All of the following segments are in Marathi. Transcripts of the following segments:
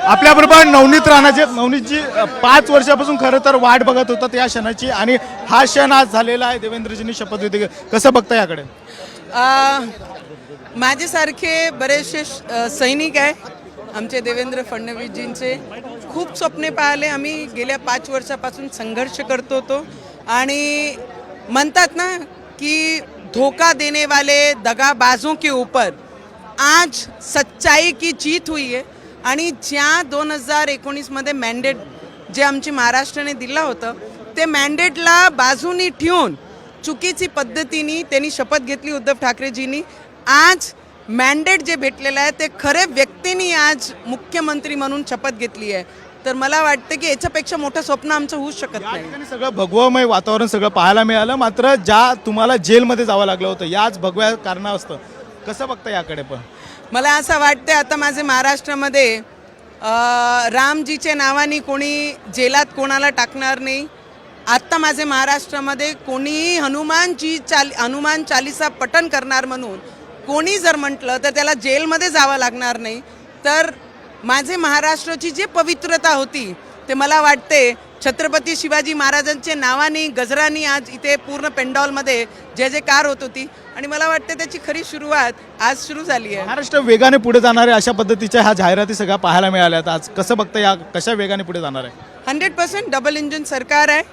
आपल्याबरोबर नवनीत राणाचे नवनीतजी 5 वर्षापासून खरं तर वाट बघत होतात या क्षणाची आणि हा क्षण आज झालेला आहे. देवेंद्रजींनी शपथविधी कसं बघता याकडे? माझ्यासारखे बरेचसे सैनिक आहे आमचे देवेंद्र फडणवीसजींचे. खूप स्वप्ने पाहिले आम्ही गेल्या 5 वर्षापासून संघर्ष करतो होतो आणि म्हणतात ना की धोखा देने वाले दगाबाजों के ऊपर आज सच्चाई की जीत हुई है. आणि ज्या 2019मध्ये मॅन्डेट जे आमची महाराष्ट्राने दिलं होतं ते मॅन्डेटला बाजूनी ठेवून चुकीची पद्धतीने त्यांनी शपथ घेतली उद्धव ठाकरेजींनी. आज मॅन्डेट जे भेटलेलं आहे ते खरे व्यक्तींनी आज मुख्यमंत्री म्हणून शपथ घेतली आहे. तर मला वाटतं की याच्यापेक्षा मोठं स्वप्न आमचं होऊच शकत नाही. सगळं भगवमय वातावरण सगळं पाहायला मिळालं, मात्र ज्या तुम्हाला जेलमध्ये जावं लागलं होतं याच भगव्या कारणास्तव कसं बघता याकडे? पण मला असं वाटतं आता माझे महाराष्ट्रामध्ये रामजीच्या नावाने कोणी जेलात कोणाला टाकणार नाही. आत्ता माझे महाराष्ट्रामध्ये कोणीही हनुमान चालीसा पठण करणार म्हणून कोणी जर म्हटलं तर त्याला जेलमध्ये जावं लागणार नाही. तर माझे महाराष्ट्राची जी पवित्रता होती ते मला वाटते छत्रपती शिवाजी महाराजांच्या नावाने गजरानी आज इथे पूर्ण पेंडॉलमध्ये जय जयकार होत होती आणि मला वाटतं त्याची खरी सुरुवात आज सुरू झाली आहे. महाराष्ट्र वेगाने पुढे जाणार आहे अशा पद्धतीच्या ह्या जाहिराती सगळ्या पाहायला मिळाल्यात. आज कसं बघता या कशा वेगाने पुढे जाणार आहे? 100% डबल इंजिन सरकार आहे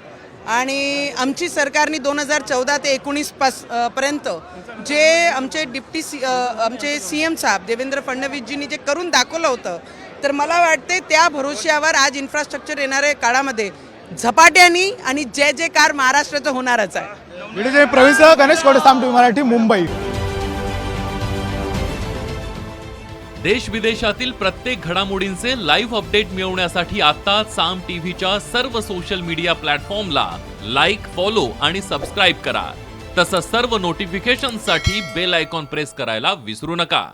आणि आमची सरकारने 2014 ते 19 पर्यंत जे आमचे आमचे CM साहेब देवेंद्र फडणवीसजींनी जे करून दाखवलं होतं तर मला वाटते त्या भरोश्यावर आज इन्फ्रास्ट्रक्चर येणाऱ्या काळामध्ये झपाट्याने आणि जय जयकार महाराष्ट्राचं होणारच आहे. व्हिडिओ प्रवीण गणेश कोडे, साम टीव्ही मराठी, मुंबई. देश विदेशातील प्रत्येक घडामोडींचे लाईव्ह अपडेट मिळवण्यासाठी आता साम टीव्हीच्या सर्व सोशल मीडिया प्लॅटफॉर्मला लाईक, फॉलो आणि सबस्क्राईब करा. तसंच सर्व नोटिफिकेशनसाठी बेल आयकॉन प्रेस करायला विसरू नका.